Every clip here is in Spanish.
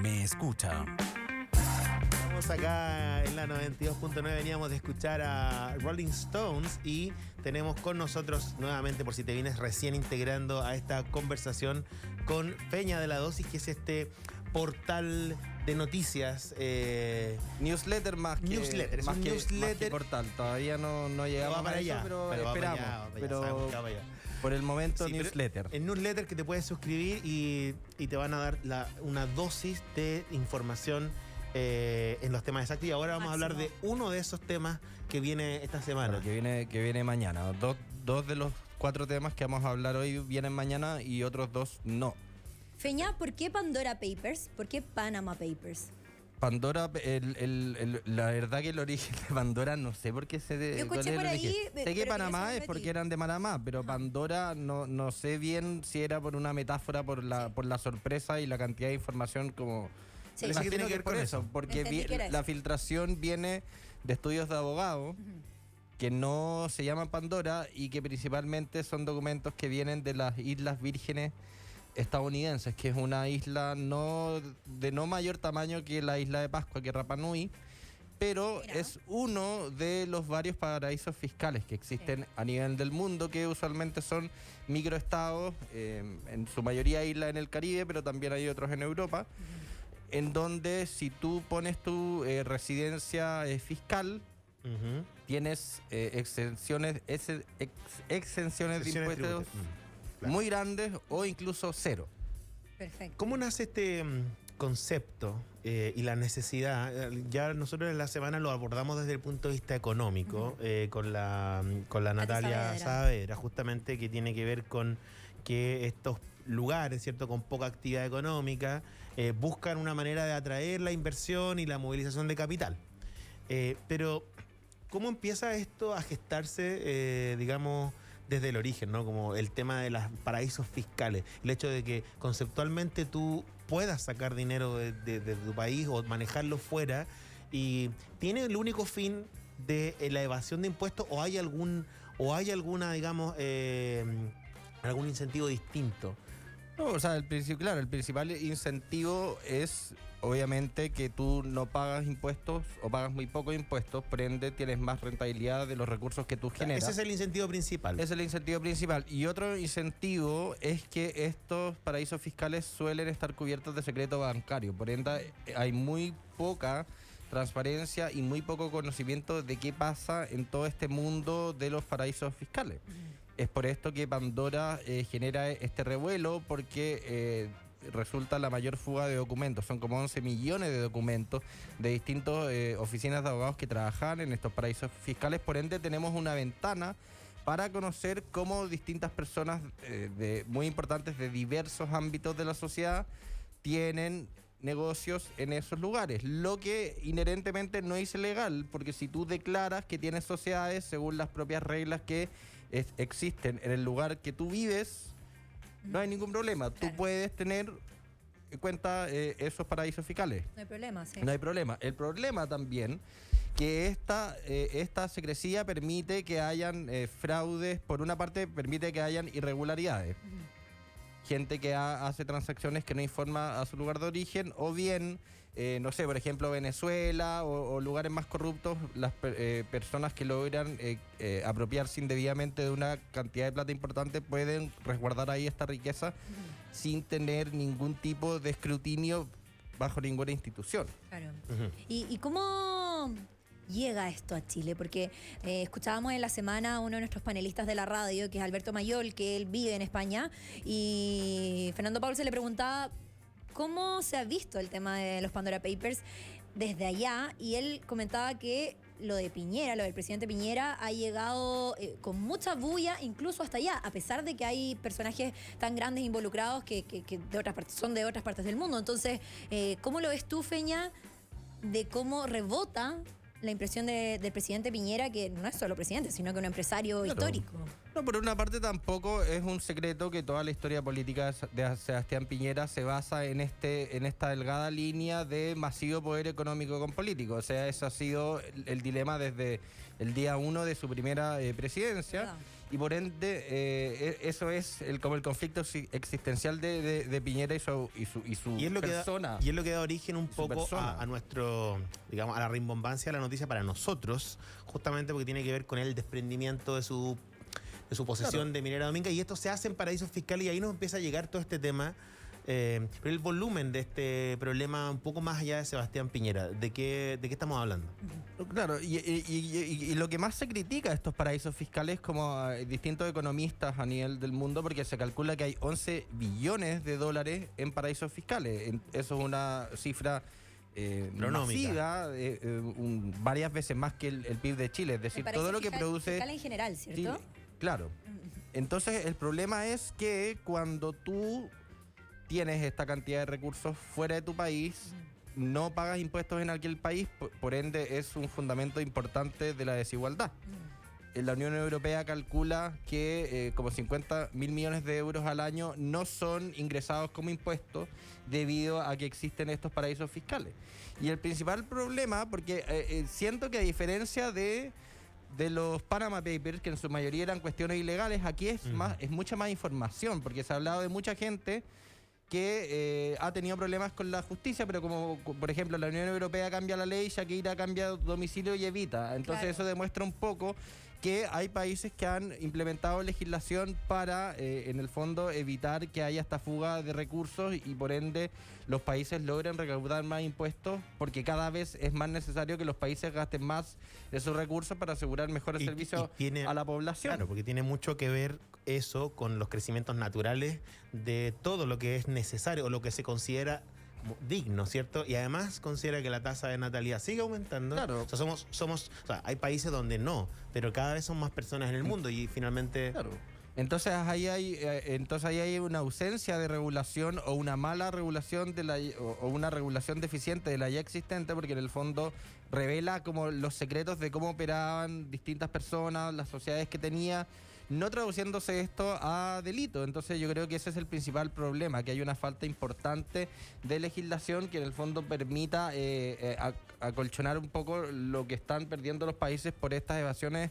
Me Escucha. Estamos acá en la 92.9, veníamos de escuchar a Rolling Stones y tenemos con nosotros nuevamente, por si te vienes recién integrando a esta conversación, con Feña de la Dosis, que es este portal de noticias. Newsletter más que Newsletter, es un newsletter. más que portal. Todavía no llegamos Va para a eso, allá, pero va para esperamos. allá, Pero sabemos que va para allá. por el momento, Sí, pero newsletter. En newsletter que te puedes suscribir y te van a dar una dosis de información en los temas exactos. Y ahora vamos a hablar de uno de esos temas que viene esta semana. Claro, que viene mañana. Dos de los 4 temas que vamos a hablar hoy vienen mañana y otros 2 no. Feña, ¿por qué Pandora Papers? ¿Por qué Panama Papers? Pandora, la verdad que el origen de Pandora no sé por qué Yo escuché por ahí, sé que Panamá es porque eran de Panamá, pero Pandora no sé bien si era por una metáfora por la sorpresa y la cantidad de información como... Sí. Me imagino Tiene que que ver es por con eso, eso. porque Entendí que era la eso. filtración viene de estudios de abogados que no se llaman Pandora y que principalmente son documentos que vienen de las Islas Vírgenes estadounidenses, que es una isla de no mayor tamaño que la isla de Pascua, que es Rapa Nui, pero Mira. es uno de los varios paraísos fiscales que existen a nivel del mundo, que usualmente son microestados, en su mayoría islas en el Caribe, pero también hay otros en Europa, en donde si tú pones tu residencia fiscal, tienes exenciones de impuestos tributarias. Claro. muy grandes o incluso cero. Perfecto. ¿Cómo nace este concepto y la necesidad? Ya nosotros en la semana lo abordamos desde el punto de vista económico, con la Natalia Saavedra, justamente, que tiene que ver con que estos lugares, ¿cierto?, con poca actividad económica, buscan una manera de atraer la inversión y la movilización de capital. Pero, ¿cómo empieza esto a gestarse, digamos, desde el origen, ¿no? Como el tema de los paraísos fiscales, el hecho de que conceptualmente tú puedas sacar dinero de tu país o manejarlo fuera, y tiene el único fin de la evasión de impuestos, o hay alguna, digamos, algún incentivo distinto. No, o sea, el principal incentivo es obviamente que tú no pagas impuestos o pagas muy poco impuestos, por ende tienes más rentabilidad de los recursos que tú generas. Ese es el incentivo principal. Ese es el incentivo principal. Y otro incentivo es que estos paraísos fiscales suelen estar cubiertos de secreto bancario. Por ende, hay muy poca transparencia y muy poco conocimiento de qué pasa en todo este mundo de los paraísos fiscales. Es por esto que Pandora genera este revuelo, porque resulta la mayor fuga de documentos. Son como 11 millones de documentos de distintas oficinas de abogados que trabajan en estos paraísos fiscales. Por ende, tenemos una ventana para conocer cómo distintas personas muy importantes de diversos ámbitos de la sociedad tienen negocios en esos lugares, lo que inherentemente no es ilegal, porque si tú declaras que tienes sociedades según las propias reglas que existen en el lugar que tú vives, no hay ningún problema. Claro. Tú puedes tener en cuenta esos paraísos fiscales. No hay problema, sí. No hay problema. El problema también que esta secrecía permite que hayan fraudes. Por una parte, permite que hayan irregularidades. Gente que hace transacciones que no informa a su lugar de origen, o bien, no sé, por ejemplo, Venezuela o lugares más corruptos, las personas que logran apropiarse indebidamente de una cantidad de plata importante pueden resguardar ahí esta riqueza sin tener ningún tipo de escrutinio bajo ninguna institución. Claro. ¿Y cómo llega esto a Chile? Porque escuchábamos en la semana a uno de nuestros panelistas de la radio, que es Alberto Mayol, que él vive en España, y Fernando Paul se le preguntaba cómo se ha visto el tema de los Pandora Papers desde allá, y él comentaba que lo de Piñera, lo del presidente Piñera, ha llegado con mucha bulla, incluso hasta allá, a pesar de que hay personajes tan grandes involucrados que de otras partes, son de otras partes del mundo. Entonces, ¿cómo lo ves tú, Feña, de cómo rebota la impresión del presidente Piñera, que no es solo presidente, sino que un empresario histórico? No, por una parte tampoco es un secreto que toda la historia política de Sebastián Piñera se basa en esta delgada línea de masivo poder económico con político. O sea, ese ha sido el dilema desde el día 1 de su primera presidencia. Claro. Y por ende, eso es como el conflicto existencial de Piñera y su persona. Y es lo que da origen un poco a nuestro, digamos, a la rimbombancia de la noticia para nosotros, justamente porque tiene que ver con el desprendimiento de su posesión de Minera Dominga, y esto se hace en paraísos fiscales, y ahí nos empieza a llegar todo este tema. Pero el volumen de este problema, un poco más allá de Sebastián Piñera, ¿de qué estamos hablando? Claro, y lo que más se critica de estos paraísos fiscales, como distintos economistas a nivel del mundo, porque se calcula que hay 11 billones de dólares en paraísos fiscales. Eso es una cifra masiva, varias veces más que el PIB de Chile. Es decir, todo lo que produce... fiscal en general, ¿cierto? Sí, claro. Entonces, el problema es que cuando tú tienes esta cantidad de recursos fuera de tu país, no pagas impuestos en aquel país, por ende es un fundamento importante de la desigualdad. La Unión Europea calcula que como 50.000 millones de euros al año no son ingresados como impuestos debido a que existen estos paraísos fiscales. Y el principal problema, porque siento que a diferencia de los Panama Papers, que en su mayoría eran cuestiones ilegales, aquí es mucha más información, porque se ha hablado de mucha gente que ha tenido problemas con la justicia, pero como por ejemplo la Unión Europea cambia la ley, Shakira cambia domicilio y evita. Entonces eso demuestra un poco que hay países que han implementado legislación para, en el fondo, evitar que haya esta fuga de recursos y por ende los países logren recaudar más impuestos, porque cada vez es más necesario que los países gasten más de sus recursos para asegurar mejores servicios a la población. Claro, porque tiene mucho que ver eso con los crecimientos naturales de todo lo que es necesario o lo que se considera digno, ¿cierto? Y además considera que la tasa de natalidad sigue aumentando. Claro. O sea, hay países donde no, pero cada vez son más personas en el mundo y finalmente... Claro. Entonces ahí hay una ausencia de regulación o una mala regulación o una regulación deficiente de la ya existente, porque en el fondo revela como los secretos de cómo operaban distintas personas, las sociedades que tenía, no traduciéndose esto a delito. Entonces yo creo que ese es el principal problema, que hay una falta importante de legislación que en el fondo permita acolchonar un poco lo que están perdiendo los países por estas evasiones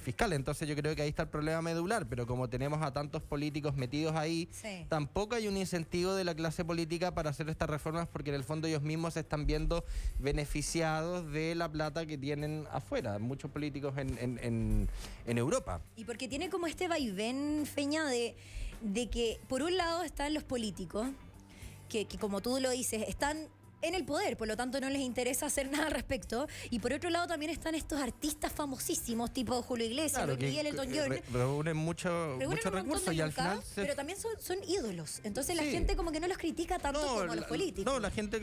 fiscales. Entonces yo creo que ahí está el problema medular, pero como tenemos a tantos políticos metidos ahí, tampoco hay un incentivo de la clase política para hacer estas reformas, porque en el fondo ellos mismos se están viendo beneficiados de la plata que tienen afuera, muchos políticos en Europa. Y porque tiene como este vaivén, Feña, de que por un lado están los políticos, que como tú lo dices, están en el poder, por lo tanto no les interesa hacer nada al respecto, y por otro lado también están estos artistas famosísimos tipo Julio Iglesias, Luis Miguel, Elton John, reúnen muchos recursos y al final pero también son ídolos, entonces la gente como que no los critica tanto como los políticos. No, la gente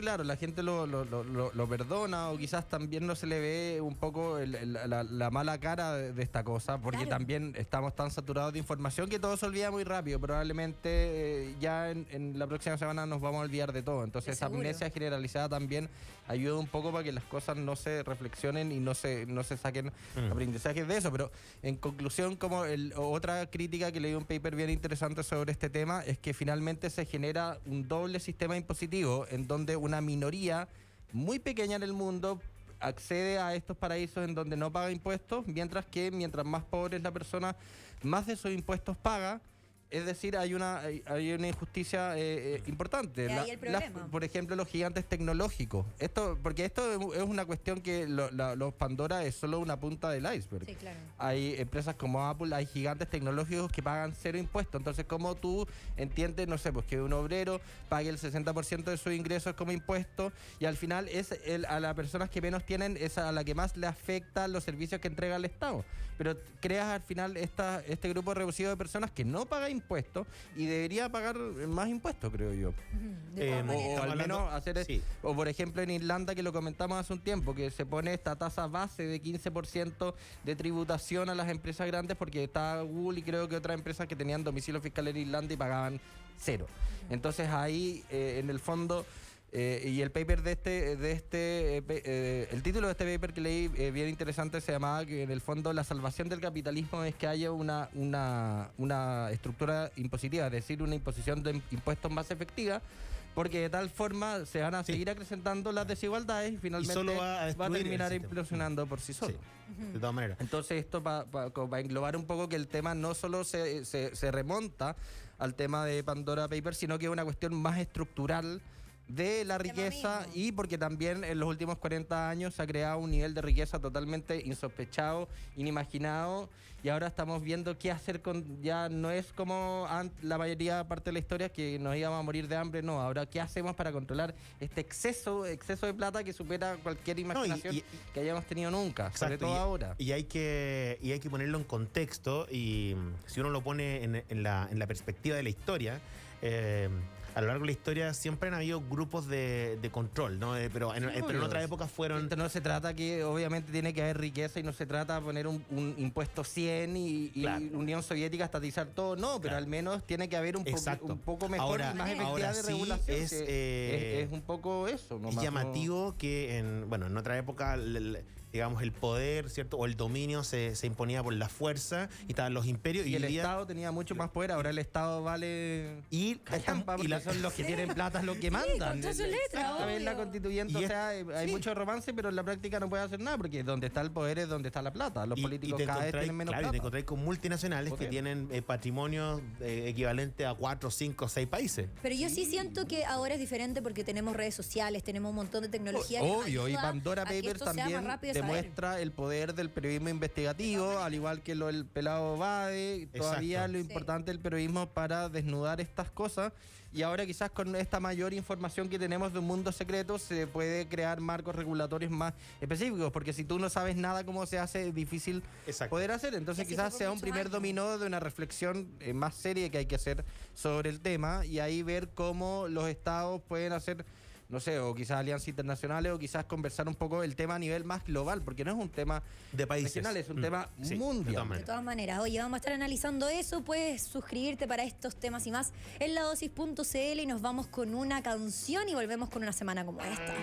lo perdona, o quizás también no se le ve un poco la mala cara de esta cosa, porque también estamos tan saturados de información que todo se olvida muy rápido. Probablemente ya en la próxima semana nos vamos a olvidar de todo, entonces esa amnesia generalizada también ayuda un poco para que las cosas no se reflexionen y no se saquen aprendizajes de eso. Pero en conclusión, como otra crítica que leí un paper bien interesante sobre este tema, es que finalmente se genera un doble sistema impositivo en donde una minoría muy pequeña en el mundo accede a estos paraísos en donde no paga impuestos, mientras más pobre es la persona, más de esos impuestos paga. Es decir, hay una injusticia importante. Por ejemplo, los gigantes tecnológicos. Porque esto es una cuestión que los Pandora es solo una punta del iceberg. Sí, claro. Hay empresas como Apple, hay gigantes tecnológicos que pagan 0 impuestos. Entonces, ¿cómo tú entiendes, no sé, pues que un obrero pague el 60% de sus ingresos como impuesto y al final a las personas que menos tienen es a la que más le afectan los servicios que entrega el Estado? Pero creas al final este grupo reducido de personas que no paga impuestos y debería pagar más impuestos, creo yo. O al menos hacer o por ejemplo en Irlanda, que lo comentamos hace un tiempo, que se pone esta tasa base de 15% de tributación a las empresas grandes, porque está Google y creo que otras empresas que tenían domicilio fiscal en Irlanda y pagaban 0. Entonces ahí en el fondo Y el paper el título de este paper que leí bien interesante, se llamaba que en el fondo la salvación del capitalismo es que haya una estructura impositiva, es decir, una imposición de impuestos más efectiva, porque de tal forma se van a seguir acrecentando las desigualdades y finalmente solo va a terminar implosionando por sí solo. Sí, de todas maneras. Entonces esto va a englobar un poco que el tema no solo se remonta al tema de Pandora Papers, sino que es una cuestión más estructural de la riqueza, y porque también en los últimos 40 años se ha creado un nivel de riqueza totalmente insospechado, inimaginado, y ahora estamos viendo qué hacer con, ya no es como la mayoría parte de la historia que nos íbamos a morir de hambre, no, ahora qué hacemos para controlar este exceso de plata que supera cualquier imaginación que hayamos tenido nunca, exacto, sobre todo ahora. Y hay que ponerlo en contexto, y si uno lo pone en la perspectiva de la historia, a lo largo de la historia siempre han habido grupos de control, ¿no? Pero en otras épocas fueron... No se trata que obviamente tiene que haber riqueza y no se trata de poner un impuesto 100 y claro, Unión Soviética estatizar todo, no, pero claro, al menos tiene que haber un poco mejor y más efectividad de regulación. Es un poco eso. Es llamativo que en otra época... digamos, el poder, ¿cierto? O el dominio se imponía por la fuerza, y estaban los imperios. Y el Estado tenía mucho más poder, ahora el Estado vale callampa, porque son los que tienen plata, los que mandan. Con su letra, la constituyente, hay mucho romance, pero en la práctica no puede hacer nada, porque donde está el poder es donde está la plata. Los políticos cada vez tienen menos plata. Y te encontrás con multinacionales que tienen patrimonios equivalentes a 4, 5, 6 países. Pero yo sí siento que ahora es diferente porque tenemos redes sociales, tenemos un montón de tecnología. Obvio, y Pandora Papers también demuestra el poder del periodismo investigativo, al igual que el pelado Bade. Todavía lo importante del periodismo para desnudar estas cosas, y ahora quizás con esta mayor información que tenemos de un mundo secreto se puede crear marcos regulatorios más específicos, porque si tú no sabes nada cómo se hace, es difícil poder hacer. Entonces quizás sea un primer dominó de una reflexión más seria que hay que hacer sobre el tema, y ahí ver cómo los estados pueden hacer, no sé, o quizás alianzas internacionales, o quizás conversar un poco el tema a nivel más global, porque no es un tema de países regional, es un tema mundial. De todas maneras, oye, vamos a estar analizando eso. Puedes suscribirte para estos temas y más en ladosis.cl, y nos vamos con una canción y volvemos con una semana como esta.